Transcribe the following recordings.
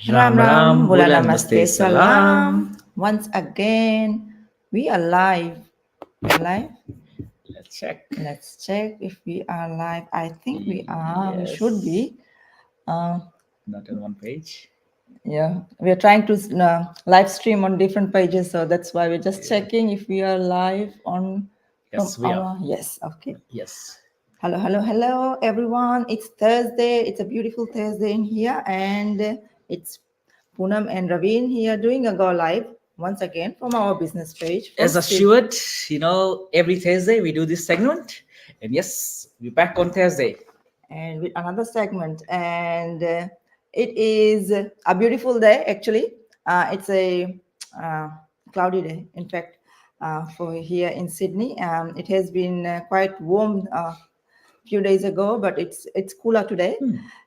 Ram Ram, Bola Bulan Namaste, Namaste, Salam. Salam. Once again, we are live. We're live. Let's check. Let's check if we are live. I think we are. We should Yes. be. Not on one page. Yeah, we are trying to live stream on different pages, so that's why we're just checking if we are live on Yes, from we are. our. Yes, okay. Yes. Hello, hello, hello, everyone. It's Thursday. It's a beautiful Thursday in here, and it's Poonam and Raveen here doing a go live once again from our business page. As assured, every Thursday we do this segment. And yes, we're back on Thursday. And with another segment, and it is a beautiful day. Actually, it's a cloudy day. In fact, for here in Sydney, it has been quite warm few days ago, but it's cooler today.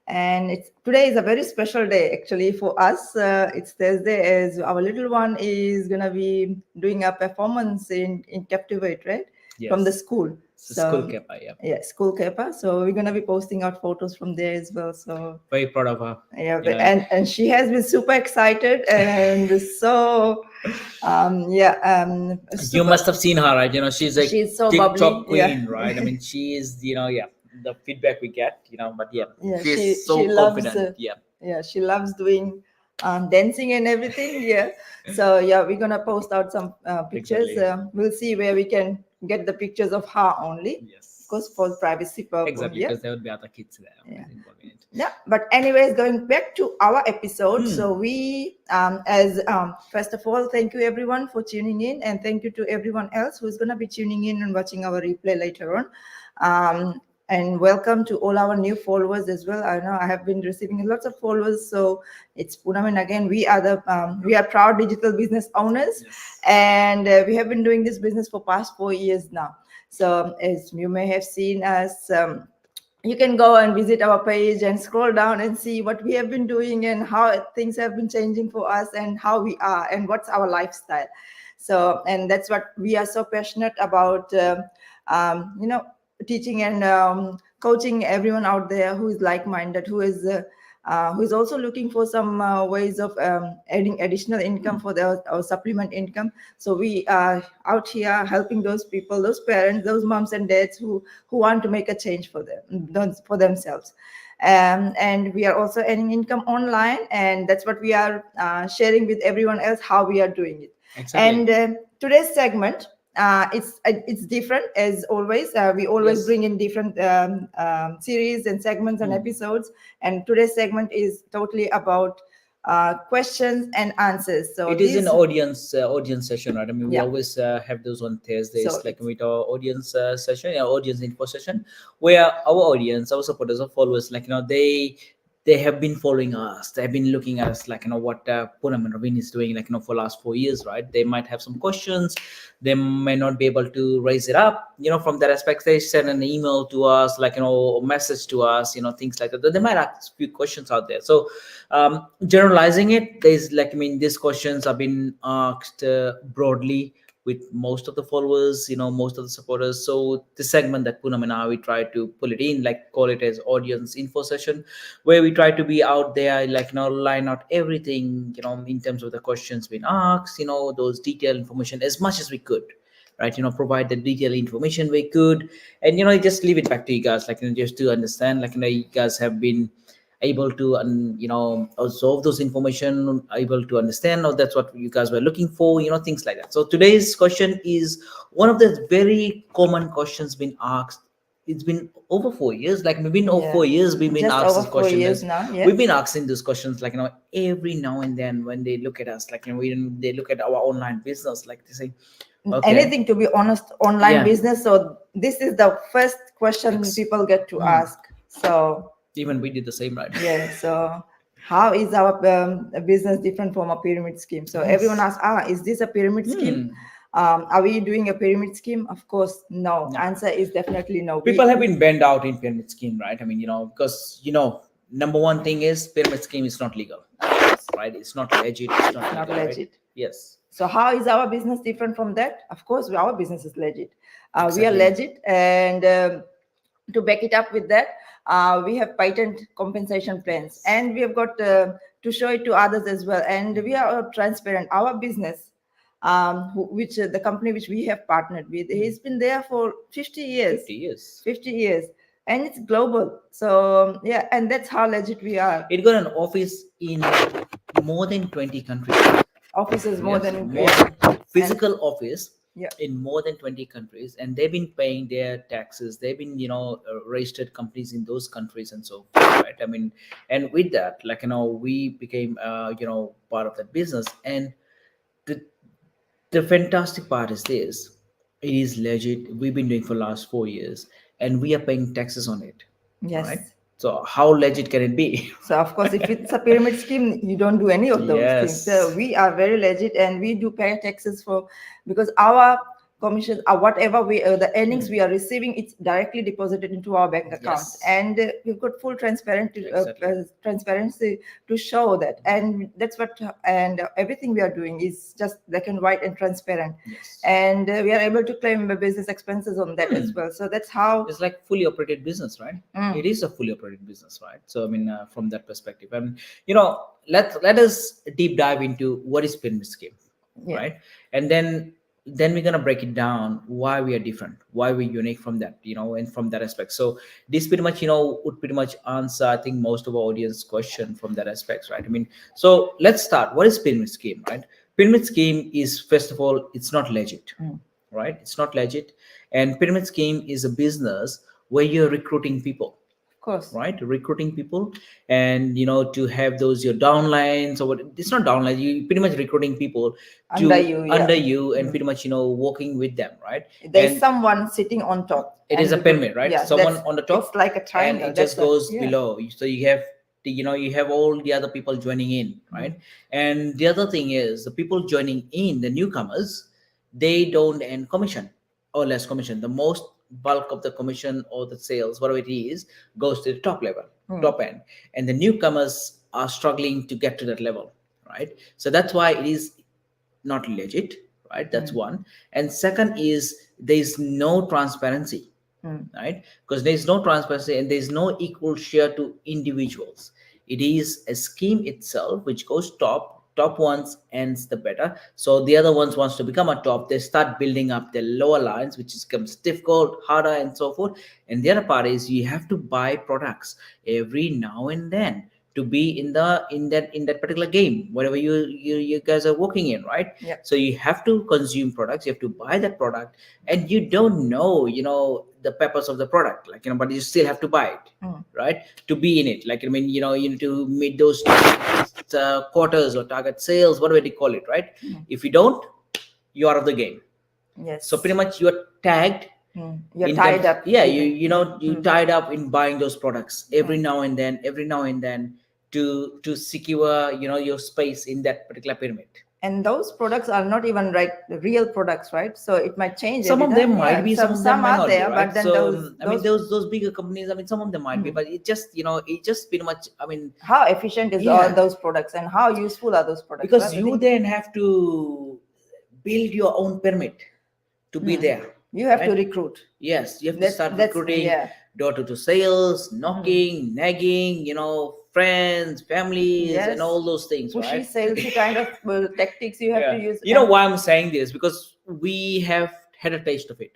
And today is a very special day actually for us. It's Thursday, as our little one is gonna be doing a performance in Captivate, right? From the Yes. school. School 𝗂𝗲𝗶𝗲, yeah. School 𝗂𝗂𝗶𝗲. So we're gonna be posting out photos from there as well. So Very proud of her. yeah, and she has been super excited and so You must have seen her, right? She's a she's so TikTok bubbly. queen, right? I mean, she is, the feedback we get, but she's so she loves confident. she loves doing dancing and everything. So we're gonna post out some pictures. Exactly. We'll see where we can get the pictures of her only. Yes. Of course, for privacy purpose. Exactly, because there would be other kids there. But anyways, going back to our episode, so we first of all, thank you everyone for tuning in, and thank you to everyone else who's going to be tuning in and watching our replay later on. And welcome to all our new followers as well. I know I have been receiving lots of followers, so it's Poonam, and again we are proud digital business owners. Yes. And we have been doing this business for past 4 years now. So as you may have seen us, you can go and visit our page and scroll down and see what we have been doing and how things have been changing for us and how we are and what's our lifestyle. So, and that's what we are so passionate about, teaching and coaching everyone out there who is like-minded, who is also looking for some ways of adding additional income for their or supplement income. So we are out here helping those people, those parents, those moms and dads who want to make a change for themselves. And we are also earning income online, and that's what we are sharing with everyone else, how we are doing it. Exactly. And today's segment, it's different as always. We always Yes. bring in different series and segments and episodes, and today's segment is totally about questions and answers. So it is an audience session, right? I mean, we Yeah. always have those on Thursdays, So like with our audience session, audience info session, where our audience, our supporters, our followers, they have been following us. They've been looking at us, like what Poonam and Raveen is doing, for last 4 years, right? They might have some questions. They may not be able to raise it up, from that aspect. They send an email to us, a message to us, things like that. They might ask a few questions out there. So generalizing it, these questions have been asked broadly with most of the followers, most of the supporters. So the segment that Poonam and I, we try to pull it in, call it as audience info session, where we try to be out there, line out everything, in terms of the questions being asked, those detailed information as much as we could, right? Provide the detailed information we could, and just leave it back to you guys, just to understand, you guys have been able to absorb those information, able to understand, oh, that's what you guys were looking for, things like that. So today's question is one of the very common questions being asked. It's been over 4 years, within over 4 years we've been just asked over this 4 question. years now. We've been asking those questions, every now and then when they look at us, when they look at our online business, they say, okay, anything, to be honest, online Yeah. business. So this is the first question people get to ask. So even we did the same, right? yeah, so how is our business different from a pyramid scheme? So everyone asks, is this a pyramid scheme? Are we doing a pyramid scheme? Of course, no. Answer is definitely no. People have been banned out in pyramid scheme, right? I mean, because number one thing is pyramid scheme is not legal, right? It's not legit. It's not legal, right? legit. Yes. So how is our business different from that? Of course, our business is legit. We are Exactly. legit, and to back it up with that, we have patent compensation plans, and we have got to show it to others as well. And we are transparent. Our business, which the company which we have partnered with, he's been there for 50 years. 50 years. 50 years. And it's global. So yeah, and that's how legit we are. It got an office in more than 20 countries. Offices more Yes, than more physical office yeah. in more than 20 countries, and they've been paying their taxes. They've been, registered companies in those countries and so forth, right? I mean, and with that, like, we became, part of that business. And the fantastic part is this: it is legit. We've been doing for the last 4 years, and we are paying taxes on it. Yes. Right? So how legit can it be? So of course, if it's a pyramid scheme, you don't do any of those things. So we are very legit, and we do pay taxes because our commissions are whatever the earnings we are receiving, it's directly deposited into our bank accounts. Yes. And we've got full transparency to show that. And that's what, and everything we are doing is just black and white and transparent. Yes. And we are able to claim business expenses on that as well. So that's how it's like fully operated business, right? It is a fully operated business, right? So I mean, from that perspective, and let us deep dive into what is pyramid scheme, right? And then we're gonna break it down why we are different, why we're unique from that, and from that aspect. So this pretty much, would pretty much answer, I think, most of our audience question from that aspect, right? I mean, so let's start. What is pyramid scheme, right? Pyramid scheme is, first of all, it's not legit, right? It's not legit. And pyramid scheme is a business where you're recruiting people. Course, right? Recruiting people, and to have those your downlines, or what, it's not downlines, you pretty much recruiting people under you, and pretty much working with them, right? There's someone sitting on top. It is a pyramid, right? Someone on the top. It's like a triangle. And it just goes below. So you have you have all the other people joining in, right? And the other thing is, the people joining in, the newcomers, they don't earn commission or less commission. The most bulk of the commission or the sales, whatever it is, goes to the top level, top end, and the newcomers are struggling to get to that level, right? So that's why it is not legit, right? That's one. And second is, there's no transparency, right? Because there's no transparency and there's no equal share to individuals. It is a scheme itself which goes top ones ends the better. So the other ones wants to become a top, they start building up their lower lines, which becomes difficult, harder, and so forth. And the other part is, you have to buy products every now and then to be in that particular game, whatever you guys are working in, right? So you have to consume products, you have to buy that product, and you don't know the purpose of the product, like but you still have to buy it, right, to be in it. Like, I mean, you need to meet those quarters or target sales, whatever you call it, right? If you don't, you're out of the game. Yes. So pretty much you're tagged, you're tied up. You tied up in buying those products every now and then to secure your space in that particular pyramid. And those products are not even real products, right? So it might change. Some of them might be, some of them might not be, right? But then so those bigger companies, I mean, some of them might be, but it just pretty much, I mean, how efficient is all those products, and how useful are those products? Because you then have to build your own pyramid to be there. You have to recruit. Yes, you have to start recruiting, door-to-door sales, knocking, nagging, friends, families, and all those things. Pushy, right? salesy kind of tactics you have to use. Why I'm saying this? Because we have had a taste of it.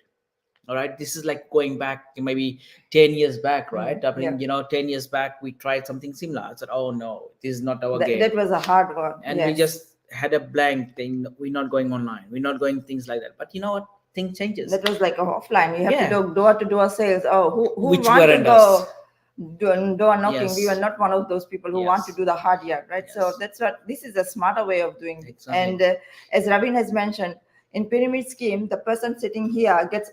All right, this is like going back maybe 10 years back, right? I mean, 10 years back, we tried something similar. I said, oh no, this is not our game. That was a hard one. And we just had a blank thing. We're not going online. We're not going things like that. But you know what? Thing changes. That was like offline. You have to do door-to-door sales. Oh, who Which want to go door knocking? Yes. We were not one of those people who want to do the hard yard, right? So that's what this is, a smarter way of doing it. And as Ravin has mentioned, in pyramid scheme, the person sitting here gets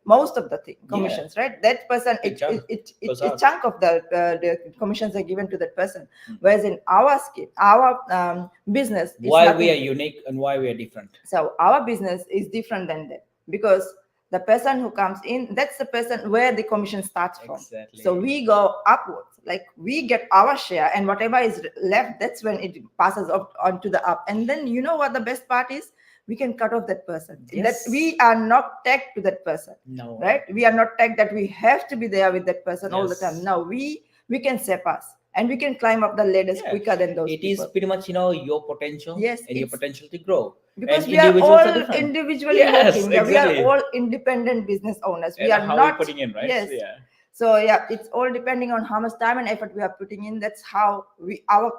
most of the commissions, right? That person, a chunk of the commissions are given to that person. Whereas in our scheme, our business, why we are unique and why we are different. So our business is different than that, because the person who comes in, that's the person where the commission starts from. So we go upwards, like we get our share, and whatever is left, that's when it passes on to the up. And then what the best part is? we can cut off that person. Yes. That we are not tagged to that person. No. Right? We are not tagged that we have to be there with that person all the Yes. time. No, we can surpass and we can climb up the ladders Yeah. quicker than those It people. is pretty much, your potential. Yes, and your it's- potential to grow. Because And we are individuals all different. individually Yes, working. Yeah, exactly. we are all independent business owners. We And are how not we putting in, right? Yes. Yeah. So yeah, it's all depending on how much time and effort we are putting in. That's how our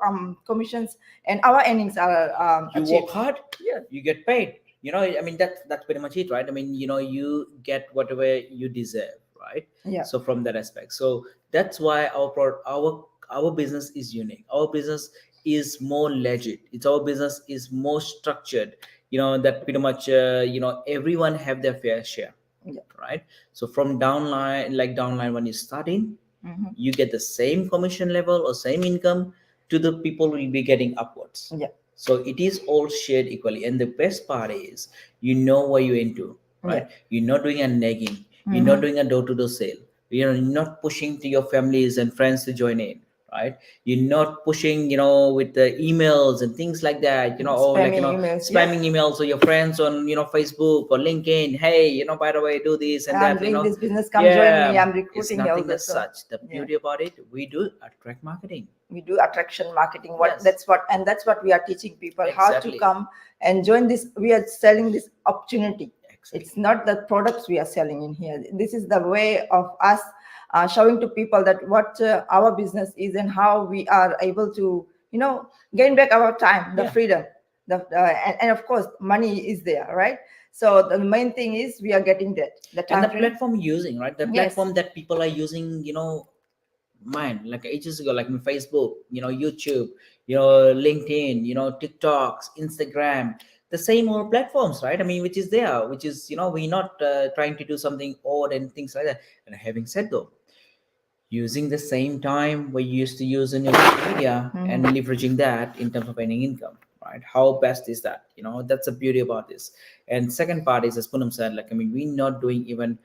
commissions and our earnings are You achieved. work hard, Yeah. you get paid. I mean, that's pretty much it, right? I mean, you get whatever you deserve, right? Yeah. So from that aspect, so that's why our business is unique. Our business is more legit. Our business is more structured. That pretty much everyone have their fair share. Yeah. Right. So from downline when you start in, Mhm. you get the same commission level or same income to the people will be getting upwards. Yeah. So it is all shared equally. And the best part is what you're into, right? Yeah. You're not doing a nagging, you're not doing a door-to-door sale, you're not pushing to your families and friends to join in, right? You're not pushing, with the emails and things like that, or like Spamming emails, spamming emails or your friends on Facebook or LinkedIn. Hey, by the way, do this and I'm that. doing this business. Come join me. I'm It's recruiting all nothing the as stuff. such. The Yeah. beauty about it, we do attract marketing. We do attraction marketing. Yes. That's what we are teaching people how to Exactly. come and join this. We are selling this opportunity. Exactly. It's not the products we are selling in here. This is the way of us showing to people that what our business is and how we are able to gain back our time, the Yeah. freedom, and of course money is there, right? So the main thing is we are getting that the time And the frame. platform you're using, right? The Yes. platform that people are using, mine, like ages ago, like Facebook, YouTube, LinkedIn, TikToks, Instagram, the same old platforms, right? I mean, which is there, which is, we're not trying to do something odd and things like that. And having said though, using the same time we used to use in your social media and leveraging that in terms of earning income, right? How best is that? That's the beauty about this. And second part is, as Poonam said, like, I mean, we're not doing even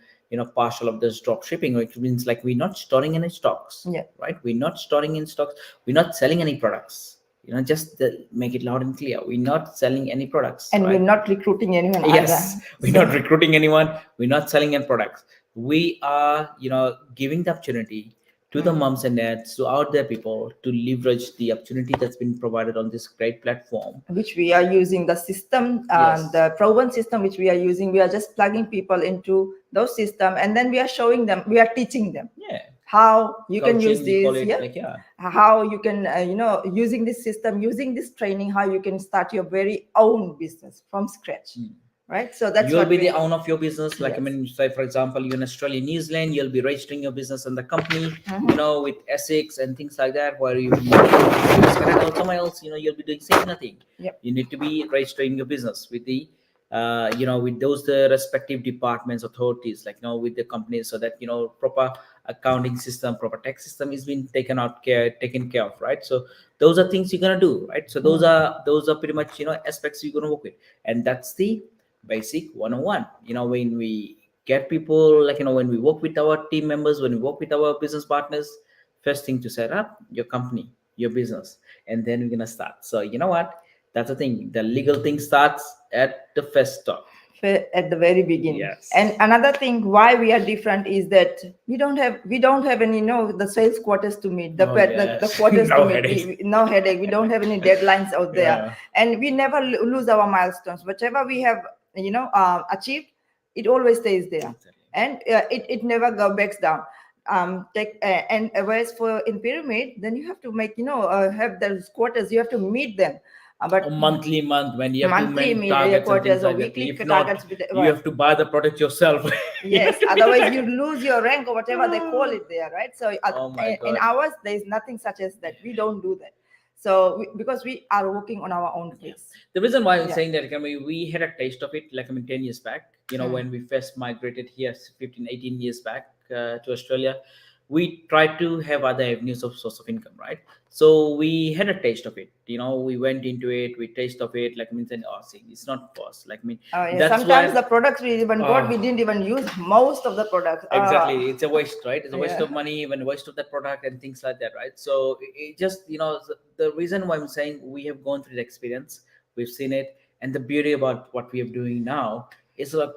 partial of this drop shipping, which means like we're not storing any stocks. Yeah. Right, we're not storing in stocks, we're not selling any products. Just make it loud and clear, we're not selling any products. And right? we're not recruiting anyone Yes, either. we're not recruiting anyone, we're not selling any products. We are giving the opportunity to the moms and dads, to out there people, to leverage the opportunity that's been provided on this great platform. Which we are using the system, Yes. the proven system which we are using. We are just plugging people into those system, and then we are showing them, we are teaching them Yeah, how you can use coaching, we call this. it, Yeah. like, yeah. How you can using this system, using this training, how you can start your very own business from scratch. Right? So that's You'll what be we- the owner of your business. Like, I Yes. mean, say for example, you're in Australia, New Zealand, you'll be registering your business in the company, with Essex and things like that. Where you Canada or somewhere else, you'll be doing same nothing. Yep. You need to be registering your business with the with those the respective departments, authorities, like with the companies, so that proper accounting system, proper tax system is being taken care of, right? So those are things you're gonna do, right? So those are pretty much aspects you're gonna work with, and that's the basic 101. When we get people, like when we work with our team members, when we work with our business partners, first thing to set up your company, your business, and then we're gonna start. So what, that's the thing, the legal thing starts at the first stop. at the very beginning. Yes. And another thing why we are different is that we don't have any the sales quarters to meet, the Oh, the yes. quarters No to meet. headache. No headache. We don't have any deadlines out there. Yeah. And we never lose our milestones. Whatever we have achieved, it always stays there. Exactly. And it never backs down. And whereas for in pyramid, then you have to make have those quarters, you have to meet them. But A monthly month, when you have to monthly make targets and quarters things or like that. weekly If targets not, with you have to buy the product yourself. yes, otherwise you lose your rank or whatever they call it there, right? So Oh my in God. ours there is nothing such as that. We don't do that. So because we are working on our own pace. The reason why I'm Yeah. saying that, I mean, we had a taste of it, like, I mean, 10 years back, when we first migrated here 15, 18 years back to Australia. We tried to have other avenues of source of income, right? So we had a taste of it. We went into it, we taste of it, like, I mean, saying, oh, see, it's not for us. Like, I mean, Yeah. that's Sometimes why the products we even got, we didn't even use most of the products. exactly, it's a waste, right? It's a waste Yeah. of money, even waste of that product and things like that, right? So it just the reason why I'm saying, we have gone through the experience, we've seen it, And the beauty about what we are doing now is like,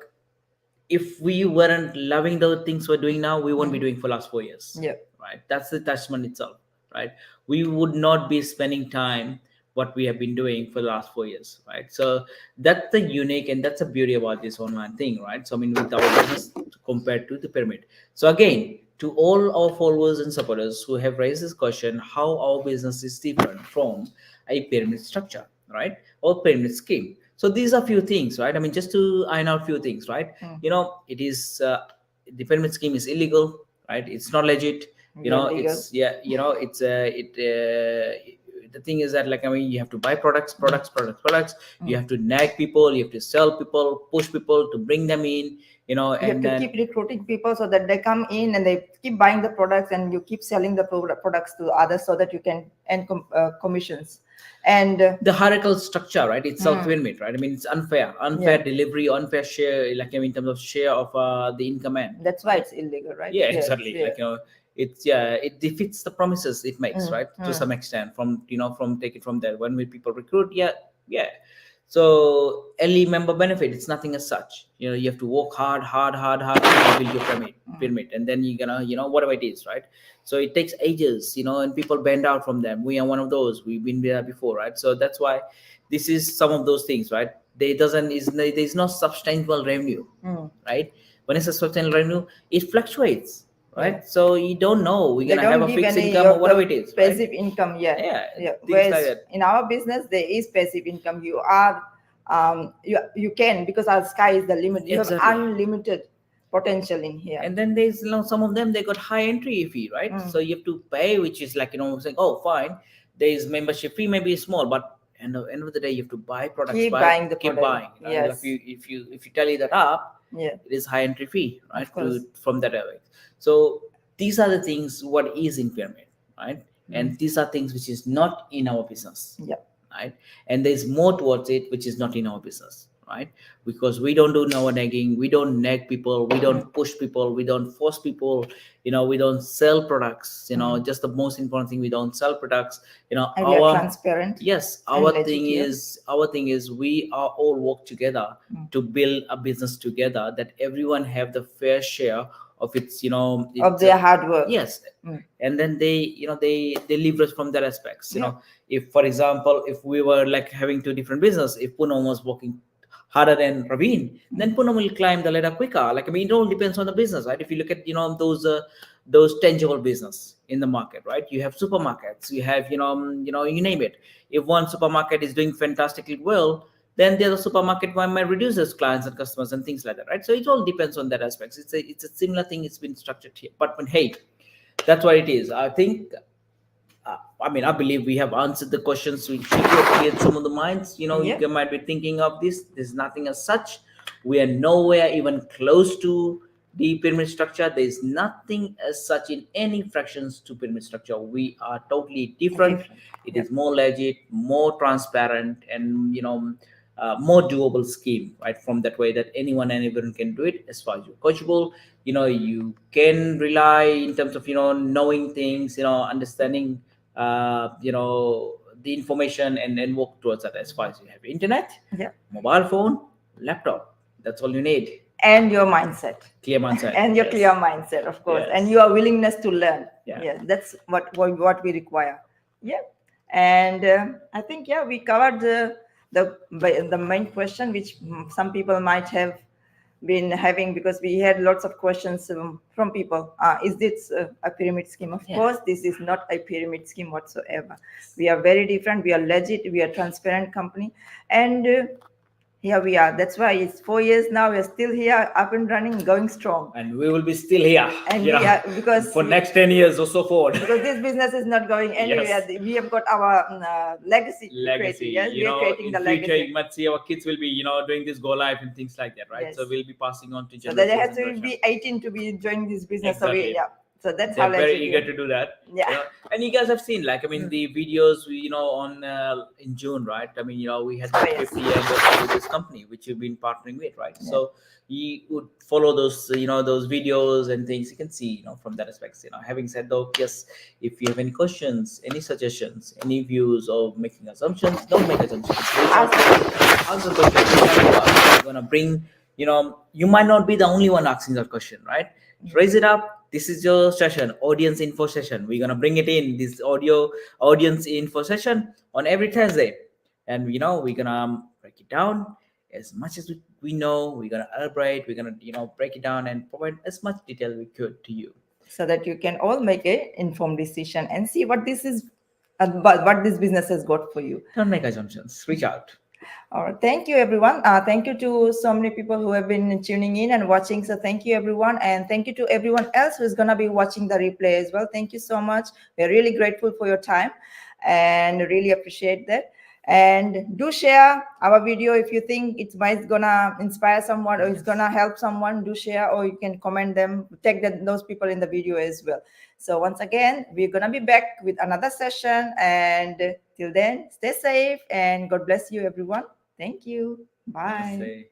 if we weren't loving the things we're doing now, we won't be doing for last 4 years. Yeah. Right. That's the attachment itself. Right. We would not be spending time what we have been doing for the last 4 years. Right. So that's the unique and that's the beauty about this online thing. Right. So I mean, with our business compared to the pyramid. So again, to all our followers and supporters who have raised this question, how our business is different from a pyramid structure, right, or pyramid scheme. So these are few things, right? I mean, just to iron out few things, right? It is the pyramid scheme is illegal, right? It's not legit. Illegal. It's it's the thing is that, like, I mean, you have to buy products. You have to nag people, you have to sell people, push people to bring them in, You and have to then keep recruiting people so that they come in and they keep buying the products, and you keep selling the products to others so that you can earn commissions. And the hierarchical structure, right, itself pyramid, right? I mean, it's unfair delivery, unfair share, like, I mean, in terms of share of the income, and that's why it's illegal, right? yeah, exactly. Like, it's it defeats the promises it makes, right, to some extent, from from take it from there. When we people recruit, so early member benefit, it's nothing as such. You have to work hard to build your pyramid, and then you're gonna whatever it is, right? So it takes ages, and people bend out from them. We are one of those. We've been there before, right? So that's why this is some of those things, right? There's no sustainable revenue, right? When it's a sustainable revenue, it fluctuates, right? So you don't know we're gonna have a fixed income or whatever it is, right? Passive income, Yeah, Whereas like that. in our business there is passive income. You are you can, because our sky is the limit. You have unlimited potential in here. And then there's some of them, they got high entry fee, right? So you have to pay, which is like saying, oh fine, there is membership fee, maybe small, but end of the day you have to buy products. Keep buying the keep product. buying. Yes. If you tally that up, it is high entry fee, right? From that area. So these are the things what is in pyramid, right? And these are things which is not in our business, right? And there's more towards it which is not in our business, right? Because we don't do no nagging, we don't nag people, we don't push people, we don't force people, we don't sell products, just the most important thing, we don't sell products, and we are transparent. Yes, our thing is we are all work together to build a business together, that everyone have the fair share of its of their hard work. Yes. And then they they leverage from that aspects. If, for example, if we were like having two different business, if Poonam was working harder than Raveen, then Poonam will climb the ladder quicker. Like, I mean, it all depends on the business, right? If you look at those tangible business in the market, right? You have supermarkets, you have you name it. If one supermarket is doing fantastically well, then the other supermarket might reduce its clients and customers and things like that, right? So it all depends on that aspects. It's a similar thing. It's been structured here, but hey, that's what it is. I think. I mean, I believe we have answered the questions which cleared some of the minds. You might be thinking of this. There's nothing as such. We are nowhere even close to the pyramid structure. There's nothing as such in any fractions to pyramid structure. We are totally different. It is more legit, more transparent, and more doable scheme, right? From that way that anyone and everyone can do it. As far as you're coachable, you can rely in terms of knowing things, understanding the information, and then work towards that. As far as you have internet, mobile phone, laptop, that's all you need. And your mindset, clear mindset, and your clear mindset, of course, and your willingness to learn. That's what we require. And I think we covered the main question which some people might have been having, because we had lots of questions from people. Is this a pyramid scheme? Of course, this is not a pyramid scheme whatsoever. We are very different. We are legit. We are transparent company, and here we are. That's why it's 4 years now. We're still here, up and running, going strong. And we will be still here. And because for next 10 years or so forward. Because this business is not going anywhere. We have got our legacy. We are creating the legacy. You might see our kids will be, doing this go live and things like that, right? So we'll be passing on to generations. So they have to be 18 to be joining this business. Exactly. So So that's how They're very legit eager you. to do that. Yeah. And you guys have seen, like, I mean, the videos on in June, right? I mean, we had Oh that yes. 50 anniversary with this company which you've been partnering with, right? Yeah. So you would follow those those videos and things. You can see from that aspect. Having said though, yes, if you have any questions, any suggestions, any views, or making assumptions, don't make assumptions. Reach out Ask to the us, question. ask the question. Reach out to us. We're gonna bring, you might not be the only one asking that question, right? Raise it up. This is your session, audience info session. We're gonna bring it in this audio audience info session on every Thursday, and we're gonna break it down as much as we know. We're gonna elaborate. We're gonna break it down and provide as much detail we could to you. So that you can all make a informed decision and see what this is, what this business has got for you. Don't make assumptions. Reach out. All right. Thank you, everyone. Thank you to so many people who have been tuning in and watching. So thank you, everyone. And thank you to everyone else who's going to be watching the replay as well. Thank you so much. We're really grateful for your time and really appreciate that. And do share our video if you think it's gonna inspire someone or it's gonna help someone. Do share, or you can comment them, tag those people in the video as well. So once again, we're gonna be back with another session, and till then, stay safe and God bless you, everyone. Thank you. Bye. Namaste.